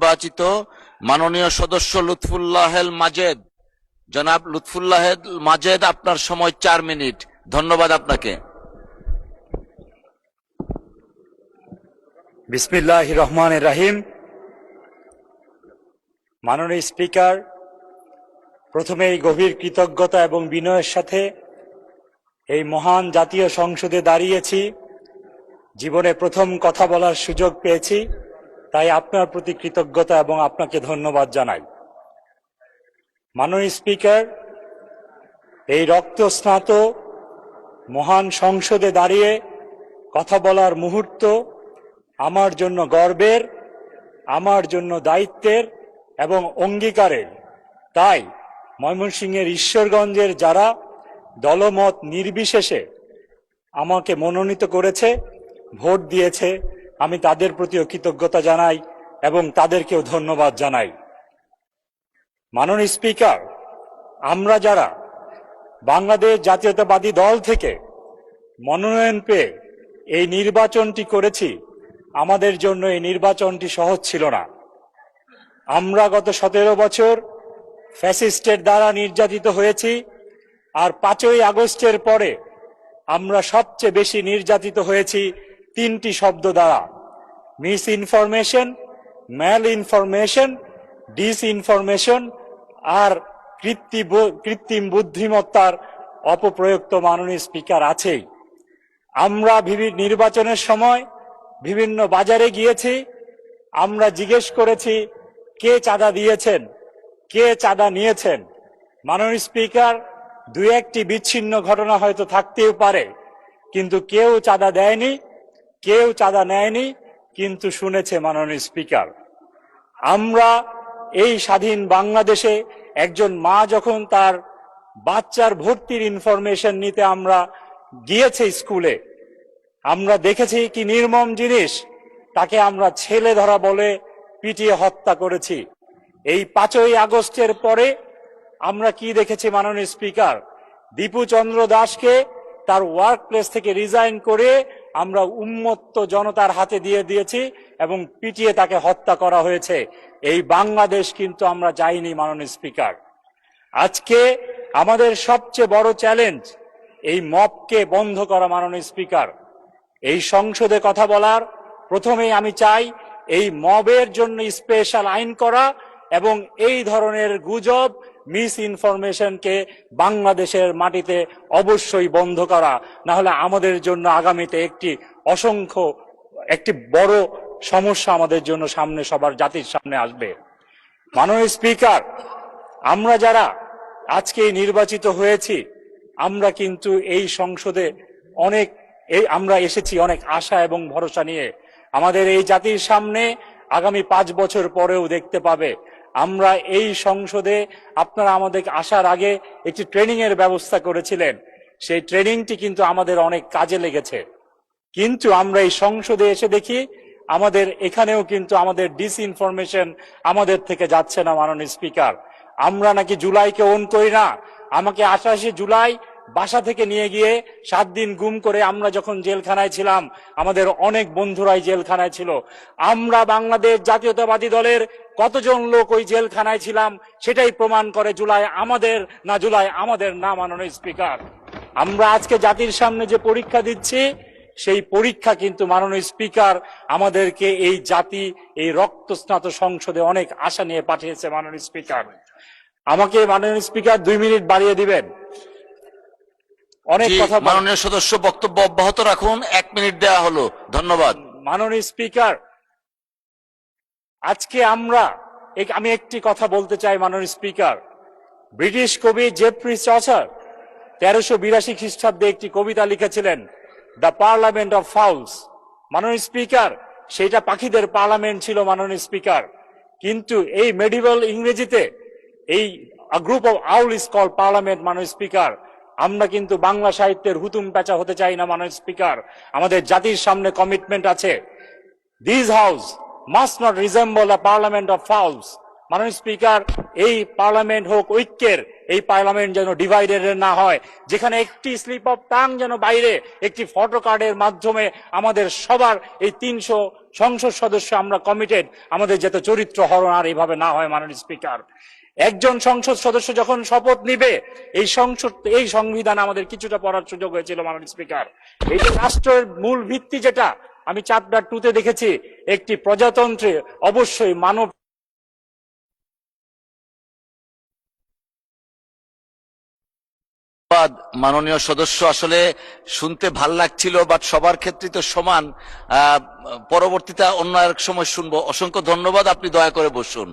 নির্বাচিত মাননীয় সদস্য লুৎফুল্লাহ মাজেদ, জনাব লুৎফুল্লাহ মাজেদ, আপনার সময় 4 মিনিট। ধন্যবাদ আপনাকে। বিসমিল্লাহির রহমানির রহিম। মাননীয় স্পিকার, প্রথমেই গভীর কৃতজ্ঞতা এবং বিনয়ের সাথে এই মহান জাতীয় সংসদে দাঁড়িয়েছি। জীবনে প্রথম কথা বলার সুযোগ পেয়েছি, তাই আপনার প্রতি কৃতজ্ঞতা এবং আপনাকে ধন্যবাদ জানাই। মাননীয় স্পিকার, এই রক্তস্নাত মহান সংসদে দাঁড়িয়ে কথা বলার মুহূর্ত আমার জন্য গর্বের, আমার জন্য দায়িত্বের এবং অঙ্গীকারের। তাই ময়মনসিংহের ঈশ্বরগঞ্জের যারা দলমত নির্বিশেষে আমাকে মনোনীত করেছে, ভোট দিয়েছে, আমি তাদের প্রতিও কৃতজ্ঞতা জানাই এবং তাদেরকেও ধন্যবাদ জানাই। মাননীয় স্পিকার, আমরা যারা বাংলাদেশ জাতীয়তাবাদী দল থেকে মনোনয়ন পেয়ে এই নির্বাচনটি করেছি, আমাদের জন্য এই নির্বাচনটি সহজ ছিল না। আমরা গত 17 বছর ফ্যাসিস্টের দ্বারা নির্যাতিত হয়েছি, আর 5ই আগস্টের পরে আমরা সবচেয়ে বেশি নির্যাতিত হয়েছি 3টি শব্দ দ্বারা: মিস ইনফরমেশন, ম্যাল ইনফরমেশন, ডিসইনফরমেশন আর কৃত্রিম বুদ্ধিমত্তার অপপ্রয়োগ তো মাননীয় স্পিকার আছেই। আমরা নির্বাচনের সময় বিভিন্ন বাজারে গিয়েছি, আমরা জিজ্ঞেস করেছি কে চাঁদা দিয়েছেন, কে চাঁদা নিয়েছেন। মাননীয় স্পিকার, 2-1টি বিচ্ছিন্ন ঘটনা হয়তো থাকতেও পারে, কিন্তু কেউ চাঁদা দেয়নি, কেউ চাঁদা নেয়নি, কিন্তু শুনেছে মাননীয় স্পিকার। আমরা এই স্বাধীন বাংলাদেশে একজন মা যখন তার বাচ্চার ভর্তির ইনফরমেশন নিতে আমরা গিয়েছে স্কুলে, আমরা দেখেছি কি নির্মম জিনিস, তাকে আমরা ছেলে ধরা বলে পিটিয়ে হত্যা করেছি। এই 5ই আগস্টের পরে আমরা কি দেখেছি মাননীয় স্পিকার? দীপু চন্দ্র দাসকে তার ওয়ার্ক প্লেস থেকে রিজাইন করে আমরা উন্মত্ত জনতার হাতে দিয়ে দিয়েছি এবং পিটিয়ে তাকে হত্যা করা হয়েছে। এই বাংলাদেশ কিন্তু আমরা চাইনি মাননীয় স্পিকার। আজকে আমাদের সবচেয়ে বড় চ্যালেঞ্জ এই মবকে বন্ধ করা। মাননীয় স্পিকার, এই সংসদে কথা বলার প্রথমেই আমি চাই এই মবের জন্য স্পেশাল আইন করা এবং এই ধরনের গুজব, মিস ইনফরমেশনকে বাংলাদেশের মাটিতে অবশ্যই বন্ধ করা, না হলে আমাদের জন্য আগামীতে একটি বড় সমস্যা আমাদের জন্য সামনে সবার জাতির সামনে আসবে। মাননীয় স্পিকার, আমরা যারা আজকে নির্বাচিত হয়েছি, আমরা কিন্তু এই সংসদে আমরা এসেছি অনেক আশা এবং ভরসা নিয়ে। আমাদের এই জাতির সামনে আগামী 5 বছর পরেও দেখতে পাবে। আমরা এই সংসদে, আপনারা আমাদের আসার আগে একটি ট্রেনিং এর ব্যবস্থা করেছিলেন, সেই ট্রেনিংটি কিন্তু আমাদের অনেক কাজে লেগেছে। কিন্তু আমরা এই সংসদে এসে দেখি আমাদের এখানেও কিন্তু আমাদের ডিসইনফরমেশন আমাদের থেকে যাচ্ছে না। মাননীয় স্পিকার, আমরা নাকি জুলাইকে ওন করি না। আমাকে 28 জুলাই বাসা থেকে নিয়ে গিয়ে 7 দিন গুম করে আমরা যখন জেলখানায় ছিলাম, আমাদের অনেক বন্ধুরাই জেলখানায় ছিল। আমরা বাংলাদেশ জাতীয়তাবাদী দলের কতজন লোক ওই জেলখানায় ছিলাম সেটাই প্রমাণ করে জুলাই আমাদের না, জুলাই আমাদের না। মাননীয় স্পিকার, আমরা আজকে জাতির সামনে যে পরীক্ষা দিচ্ছি, সেই পরীক্ষা কিন্তু মাননীয় স্পিকার আমাদেরকে এই জাতি এই রক্তস্নাত সংসদে অনেক আশা নিয়ে পাঠিয়েছে। মাননীয় স্পিকার, আমাকে মাননীয় স্পিকার 2 মিনিট বাড়িয়ে দিবেন। অনেক কথা। মাননীয় সদস্য বক্তব্য অব্যাহত রাখুন, 1 মিনিট দেওয়া হলো। ধন্যবাদ। মাননীয় স্পিকার, আজকে আমি একটি কথা বলতে চাই। মাননীয় স্পিকার, ব্রিটিশ কবি জেফ্রি চসার 1382 খ্রিস্টাব্দে একটি কবিতা লিখেছিলেন, দ্য পার্লামেন্ট অফ ফাউলস। মাননীয় স্পিকার, সেটা পাখিদের পার্লামেন্ট ছিল। মাননীয় স্পিকার, কিন্তু এই মেডিভেল ইংরেজিতে এই group of owl is called parliament. মাননীয় স্পিকার, আমরা কিন্তু বাংলা সাহিত্যের হুতুম পেঁচা হতে চাই না। মাননীয় স্পিকার, আমাদের জাতির সামনে কমিটমেন্ট আছে। This house must not resemble a parliament of fowls. মাননীয় স্পিকার, এই পার্লামেন্ট হোক ঐক্যের, এই পার্লামেন্ট যেন ডিভাইডেড না হয়, যেখানে একটি স্লিপ অফ টাং যেন বাইরে একটি ফটো কার্ডের মাধ্যমে আমাদের সবার এই 300 সংসদ সদস্য আমরা কমিটেড, আমাদের যাতে চরিত্র হরণ আর এইভাবে না হয়। মাননীয় স্পিকার, একজন সংসদ সদস্য যখন শপথ নিবে, এই সংবিধান আমাদের কিছুটা পড়ার সুযোগ হয়েছিল মাননীয় স্পিকার। এই যে রাষ্ট্রের মূল ভিত্তি, যেটা আমি চ্যাপ্টার 2 তে দেখেছি, একটি প্রজাতন্ত্রে অবশ্যই মানব ধন্যবাদ মাননীয় সদস্য, আসলে শুনতে ভাল লাগছিল, বাট সবার ক্ষেত্রে তো সমান। পরবর্তীতে অন্য এক সময় শুনবো। অসংখ্য ধন্যবাদ, আপনি দয়া করে বসুন।